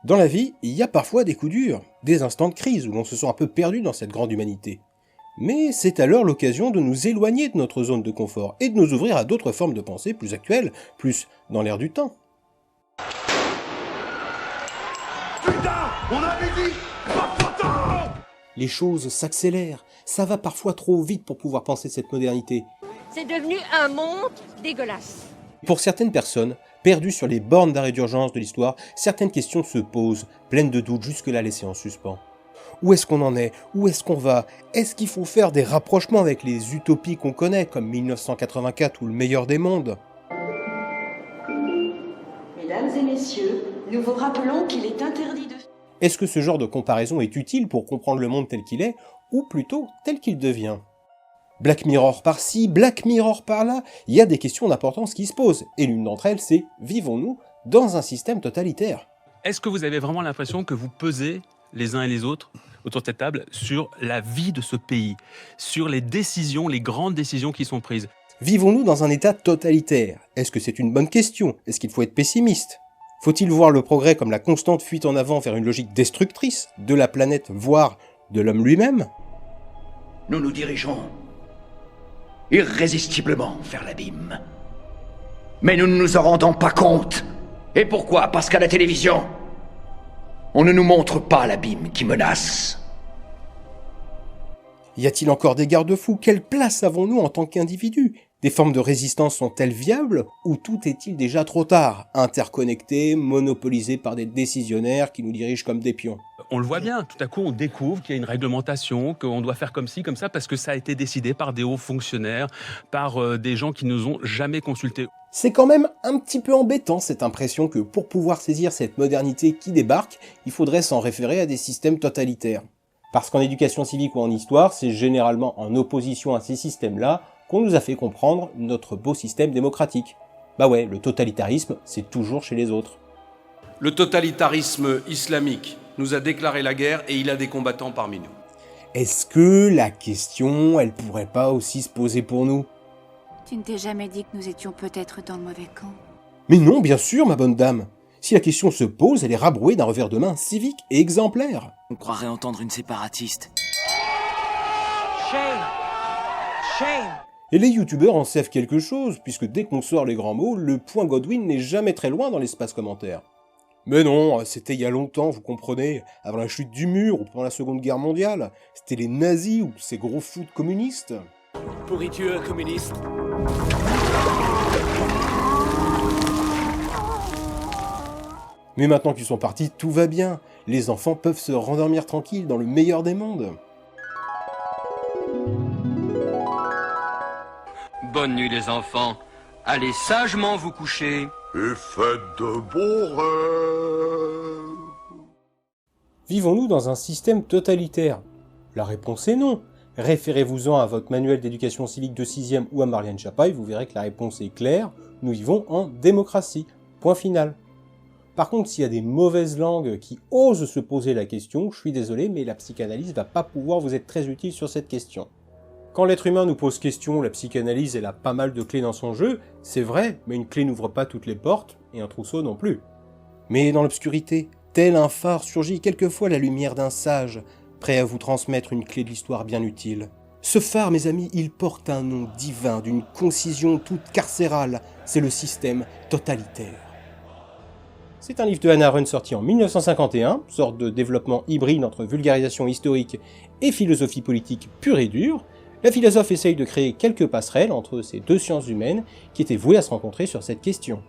Dans la vie, il y a parfois des coups durs, des instants de crise où l'on se sent un peu perdu dans cette grande humanité. Mais c'est alors l'occasion de nous éloigner de notre zone de confort et de nous ouvrir à d'autres formes de pensée plus actuelles, plus dans l'air du temps. Putain, on avait dit pas photo. Les choses s'accélèrent, ça va parfois trop vite pour pouvoir penser cette modernité. C'est devenu un monde dégueulasse. Pour certaines personnes, perdues sur les bornes d'arrêt d'urgence de l'histoire, certaines questions se posent, pleines de doutes jusque-là laissées en suspens. Où est-ce qu'on en est? Où est-ce qu'on va? Est-ce qu'il faut faire des rapprochements avec les utopies qu'on connaît, comme 1984 ou le meilleur des mondes? Mesdames et messieurs, nous vous rappelons qu'il est interdit de... Est-ce que ce genre de comparaison est utile pour comprendre le monde tel qu'il est, ou plutôt tel qu'il devient? Black Mirror par-ci, Black Mirror par-là, il y a des questions d'importance qui se posent, et l'une d'entre elles c'est « Vivons-nous dans un système totalitaire ?» Est-ce que vous avez vraiment l'impression que vous pesez les uns et les autres autour de cette table sur la vie de ce pays, sur les décisions, les grandes décisions qui sont prises? Vivons-nous dans un état totalitaire? Est-ce que c'est une bonne question? Est-ce qu'il faut être pessimiste? Faut-il voir le progrès comme la constante fuite en avant vers une logique destructrice de la planète, voire de l'homme lui-même? Nous nous dirigeons irrésistiblement vers l'abîme. Mais nous ne nous en rendons pas compte. Et pourquoi? Parce qu'à la télévision, on ne nous montre pas l'abîme qui menace. Y a-t-il encore des garde-fous? Quelle place avons-nous en tant qu'individus? Des formes de résistance sont-elles viables? Ou tout est-il déjà trop tard? Interconnectés, monopolisés par des décisionnaires qui nous dirigent comme des pions. On le voit bien, tout à coup on découvre qu'il y a une réglementation, qu'on doit faire comme ci, comme ça, parce que ça a été décidé par des hauts fonctionnaires, par des gens qui nous ont jamais consultés. C'est quand même un petit peu embêtant cette impression que pour pouvoir saisir cette modernité qui débarque, il faudrait s'en référer à des systèmes totalitaires. Parce qu'en éducation civique ou en histoire, c'est généralement en opposition à ces systèmes-là qu'on nous a fait comprendre notre beau système démocratique. Bah ouais, le totalitarisme, c'est toujours chez les autres. Le totalitarisme islamique nous a déclaré la guerre et il a des combattants parmi nous. Est-ce que la question, elle pourrait pas aussi se poser pour nous? Tu ne t'es jamais dit que nous étions peut-être dans le mauvais camp? Mais non, bien sûr, ma bonne dame. Si la question se pose, elle est rabrouée d'un revers de main civique et exemplaire. On croirait entendre une séparatiste. Shame! Shame! Et les youtubeurs en savent quelque chose, puisque dès qu'on sort les grands mots, le point Godwin n'est jamais très loin dans l'espace commentaire. Mais non, c'était il y a longtemps, vous comprenez, avant la chute du mur ou pendant la Seconde Guerre mondiale. C'était les nazis ou ces gros fous de communistes. Pourriture communiste. Mais maintenant qu'ils sont partis, tout va bien. Les enfants peuvent se rendormir tranquilles dans le meilleur des mondes. Bonne nuit les enfants. Allez sagement vous coucher. Et faites de beaux rêves. Vivons-nous dans un système totalitaire? La réponse est non. Référez-vous-en à votre manuel d'éducation civique de 6e ou à Marlène Schiappa, vous verrez que la réponse est claire. Nous vivons en démocratie. Point final. Par contre, s'il y a des mauvaises langues qui osent se poser la question, je suis désolé, mais la psychanalyse va pas pouvoir vous être très utile sur cette question. Quand l'être humain nous pose question, la psychanalyse elle a pas mal de clés dans son jeu, c'est vrai, mais une clé n'ouvre pas toutes les portes, et un trousseau non plus. Mais dans l'obscurité, tel un phare surgit quelquefois la lumière d'un sage, prêt à vous transmettre une clé de l'histoire bien utile. Ce phare, mes amis, il porte un nom divin, d'une concision toute carcérale, c'est le système totalitaire. C'est un livre de Hannah Arendt sorti en 1951, sorte de développement hybride entre vulgarisation historique et philosophie politique pure et dure. La philosophe essaye de créer quelques passerelles entre ces deux sciences humaines qui étaient vouées à se rencontrer sur cette question.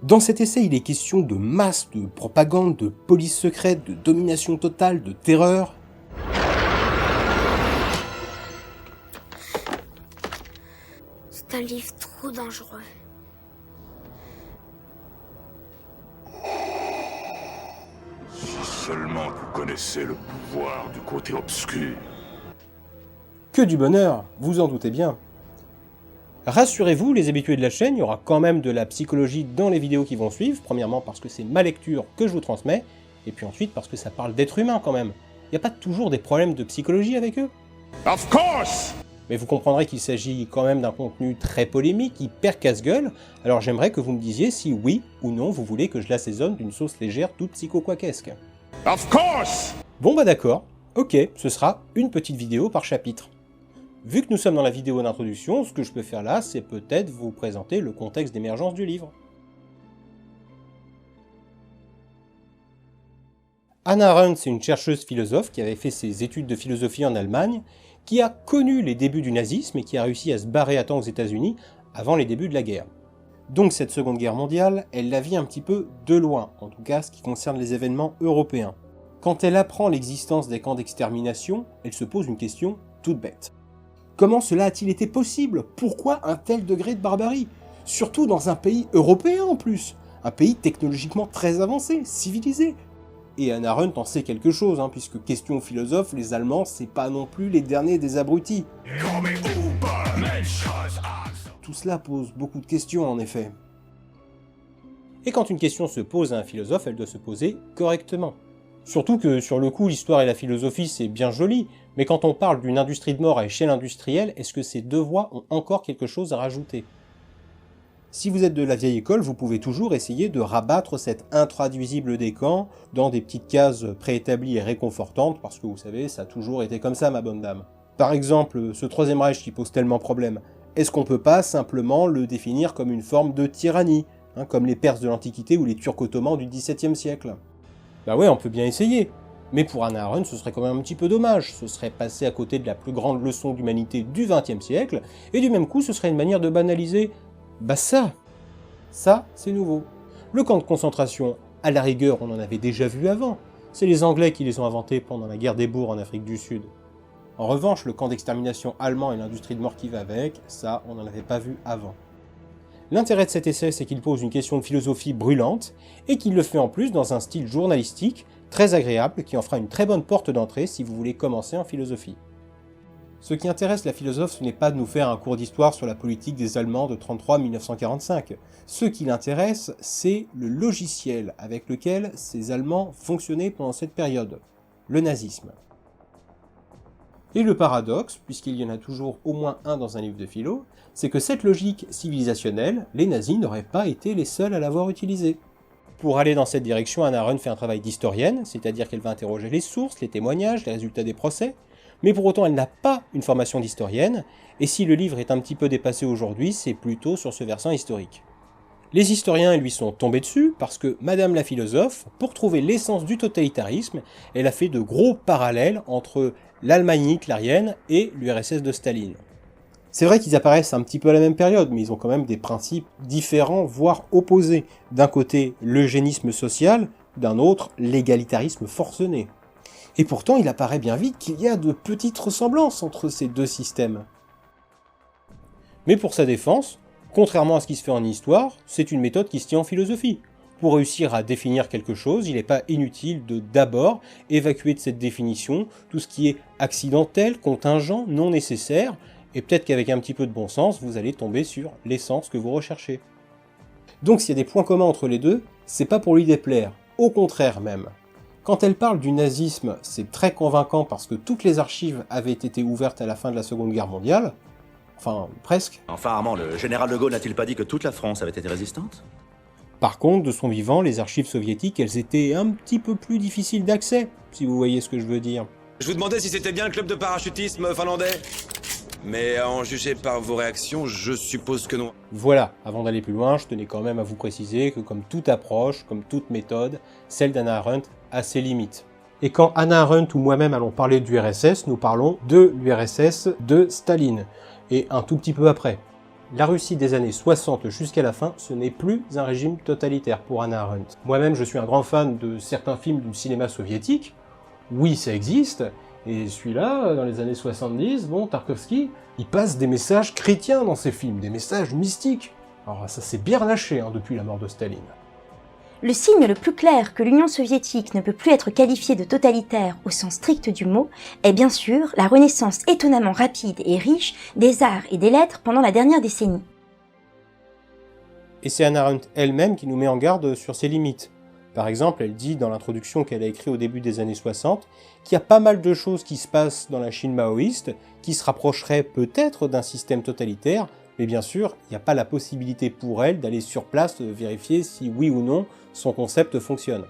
Dans cet essai, il est question de masse, de propagande, de police secrète, de domination totale, de terreur. C'est un livre trop dangereux. Si seulement vous connaissez le pouvoir du côté obscur. Que du bonheur, vous en doutez bien. Rassurez-vous, les habitués de la chaîne, il y aura quand même de la psychologie dans les vidéos qui vont suivre, premièrement parce que c'est ma lecture que je vous transmets, et puis ensuite parce que ça parle d'êtres humains quand même. Il n'y a pas toujours des problèmes de psychologie avec eux. Of course! Mais vous comprendrez qu'il s'agit quand même d'un contenu très polémique, hyper casse-gueule, alors j'aimerais que vous me disiez si oui ou non vous voulez que je l'assaisonne d'une sauce légère toute psycho-quaquesque. Of course! Bon bah d'accord, ok, ce sera une petite vidéo par chapitre. Vu que nous sommes dans la vidéo d'introduction, ce que je peux faire là, c'est peut-être vous présenter le contexte d'émergence du livre. Hannah Arendt, c'est une chercheuse philosophe qui avait fait ses études de philosophie en Allemagne, qui a connu les débuts du nazisme et qui a réussi à se barrer à temps aux États-Unis avant les débuts de la guerre. Donc cette Seconde Guerre mondiale, elle la vit un petit peu de loin, en tout cas ce qui concerne les événements européens. Quand elle apprend l'existence des camps d'extermination, elle se pose une question toute bête. Comment cela a-t-il été possible? Pourquoi un tel degré de barbarie? Surtout dans un pays européen en plus, un pays technologiquement très avancé, civilisé. Et Hannah Arendt en sait quelque chose, puisque question philosophe, les Allemands, c'est pas non plus les derniers des abrutis. Tout cela pose beaucoup de questions en effet. Et quand une question se pose à un philosophe, elle doit se poser correctement. Surtout que sur le coup, l'histoire et la philosophie c'est bien joli, mais quand on parle d'une industrie de mort à échelle industrielle, est-ce que ces deux voies ont encore quelque chose à rajouter? Si vous êtes de la vieille école, vous pouvez toujours essayer de rabattre cet intraduisible des camps dans des petites cases préétablies et réconfortantes, parce que vous savez, ça a toujours été comme ça, ma bonne dame. Par exemple, ce Troisième Reich qui pose tellement problème, est-ce qu'on peut pas simplement le définir comme une forme de tyrannie, comme les Perses de l'Antiquité ou les Turcs ottomans du XVIIe siècle? Bah ouais, on peut bien essayer. Mais pour Hannah Arendt, ce serait quand même un petit peu dommage, ce serait passer à côté de la plus grande leçon d'humanité du XXe siècle, et du même coup, ce serait une manière de banaliser. Bah ça, c'est nouveau. Le camp de concentration, à la rigueur, on en avait déjà vu avant. C'est les Anglais qui les ont inventés pendant la guerre des Boers en Afrique du Sud. En revanche, le camp d'extermination allemand et l'industrie de mort qui va avec, ça, on n'en avait pas vu avant. L'intérêt de cet essai, c'est qu'il pose une question de philosophie brûlante, et qu'il le fait en plus dans un style journalistique, très agréable, qui en fera une très bonne porte d'entrée si vous voulez commencer en philosophie. Ce qui intéresse la philosophe, ce n'est pas de nous faire un cours d'histoire sur la politique des Allemands de 1933-1945. Ce qui l'intéresse, c'est le logiciel avec lequel ces Allemands fonctionnaient pendant cette période, le nazisme. Et le paradoxe, puisqu'il y en a toujours au moins un dans un livre de philo, c'est que cette logique civilisationnelle, les nazis n'auraient pas été les seuls à l'avoir utilisée. Pour aller dans cette direction, Hannah Arendt fait un travail d'historienne, c'est-à-dire qu'elle va interroger les sources, les témoignages, les résultats des procès, mais pour autant elle n'a pas une formation d'historienne, et si le livre est un petit peu dépassé aujourd'hui, c'est plutôt sur ce versant historique. Les historiens lui sont tombés dessus parce que Madame la philosophe, pour trouver l'essence du totalitarisme, elle a fait de gros parallèles entre l'Allemagne hitlérienne et l'URSS de Staline. C'est vrai qu'ils apparaissent un petit peu à la même période, mais ils ont quand même des principes différents, voire opposés. D'un côté, l'eugénisme social, d'un autre, l'égalitarisme forcené. Et pourtant, il apparaît bien vite qu'il y a de petites ressemblances entre ces deux systèmes. Mais pour sa défense, contrairement à ce qui se fait en histoire, c'est une méthode qui se tient en philosophie. Pour réussir à définir quelque chose, il n'est pas inutile de d'abord évacuer de cette définition tout ce qui est accidentel, contingent, non nécessaire, et peut-être qu'avec un petit peu de bon sens, vous allez tomber sur l'essence que vous recherchez. Donc s'il y a des points communs entre les deux, c'est pas pour lui déplaire, au contraire même. Quand elle parle du nazisme, c'est très convaincant parce que toutes les archives avaient été ouvertes à la fin de la Seconde Guerre mondiale, enfin presque. Enfin Armand, le général de Gaulle n'a-t-il pas dit que toute la France avait été résistante ? Par contre, de son vivant, les archives soviétiques, elles étaient un petit peu plus difficiles d'accès, si vous voyez ce que je veux dire. Je vous demandais si c'était bien le club de parachutisme finlandais. Mais à en juger par vos réactions, je suppose que non. Voilà, avant d'aller plus loin, je tenais quand même à vous préciser que comme toute approche, comme toute méthode, celle d'Hannah Arendt a ses limites. Et quand Hannah Arendt ou moi-même allons parler de l'URSS, nous parlons de l'URSS de Staline, et un tout petit peu après. La Russie des années 60 jusqu'à la fin, ce n'est plus un régime totalitaire pour Hannah Arendt. Moi-même, je suis un grand fan de certains films du cinéma soviétique. Oui, ça existe. Et celui-là, dans les années 70, bon, Tarkovsky, il passe des messages chrétiens dans ses films, des messages mystiques. Alors ça s'est bien relâché depuis la mort de Staline. Le signe le plus clair que l'Union soviétique ne peut plus être qualifiée de totalitaire au sens strict du mot est bien sûr la renaissance étonnamment rapide et riche des arts et des lettres pendant la dernière décennie. Et c'est Hannah Arendt elle-même qui nous met en garde sur ses limites. Par exemple, elle dit dans l'introduction qu'elle a écrite au début des années 60 qu'il y a pas mal de choses qui se passent dans la Chine maoïste qui se rapprocheraient peut-être d'un système totalitaire, mais bien sûr, il n'y a pas la possibilité pour elle d'aller sur place vérifier si oui ou non son concept fonctionne.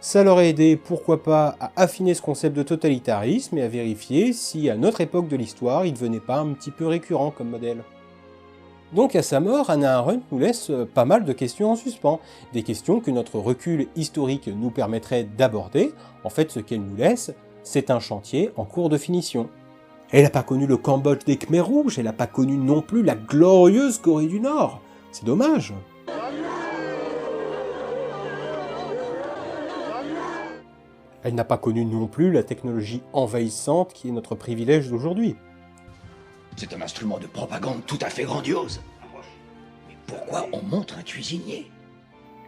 Ça l'aurait aidé, pourquoi pas, à affiner ce concept de totalitarisme et à vérifier si, à notre époque de l'histoire, il ne devenait pas un petit peu récurrent comme modèle. Donc à sa mort, Hannah Arendt nous laisse pas mal de questions en suspens, des questions que notre recul historique nous permettrait d'aborder. En fait, ce qu'elle nous laisse, c'est un chantier en cours de finition. Elle n'a pas connu le Cambodge des Khmers rouges, elle n'a pas connu non plus la glorieuse Corée du Nord. C'est dommage. Elle n'a pas connu non plus la technologie envahissante qui est notre privilège d'aujourd'hui. C'est un instrument de propagande tout à fait grandiose. Mais pourquoi on montre un cuisinier?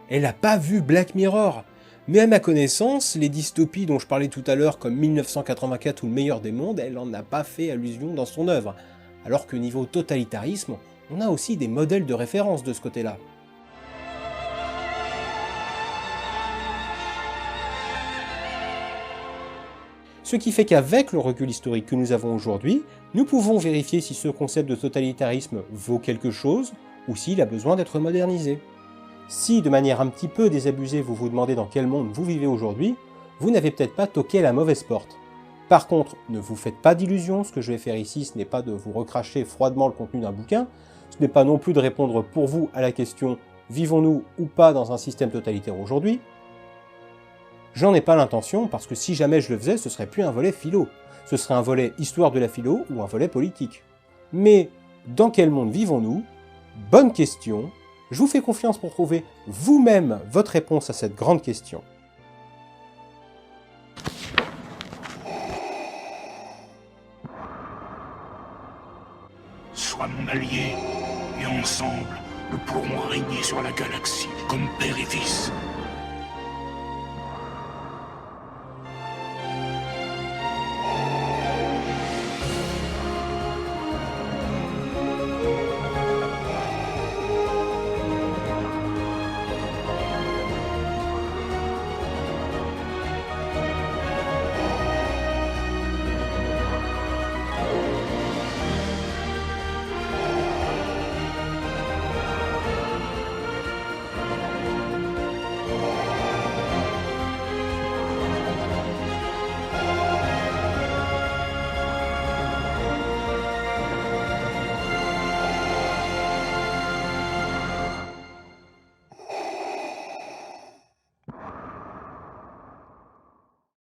Elle n'a pas vu Black Mirror. Mais à ma connaissance, les dystopies dont je parlais tout à l'heure comme 1984 ou Le meilleur des mondes, elle n'en a pas fait allusion dans son œuvre. Alors que niveau totalitarisme, on a aussi des modèles de référence de ce côté-là. Ce qui fait qu'avec le recul historique que nous avons aujourd'hui, nous pouvons vérifier si ce concept de totalitarisme vaut quelque chose ou s'il a besoin d'être modernisé. Si, de manière un petit peu désabusée, vous vous demandez dans quel monde vous vivez aujourd'hui, vous n'avez peut-être pas toqué à la mauvaise porte. Par contre, ne vous faites pas d'illusions, ce que je vais faire ici, ce n'est pas de vous recracher froidement le contenu d'un bouquin, ce n'est pas non plus de répondre pour vous à la question « Vivons-nous ou pas dans un système totalitaire aujourd'hui ?» J'en ai pas l'intention, parce que si jamais je le faisais, ce serait plus un volet philo. Ce serait un volet histoire de la philo ou un volet politique. Mais dans quel monde vivons-nous? Bonne question. Je vous fais confiance pour trouver vous-même votre réponse à cette grande question. Sois mon allié, et ensemble, nous pourrons régner sur la galaxie comme père et fils.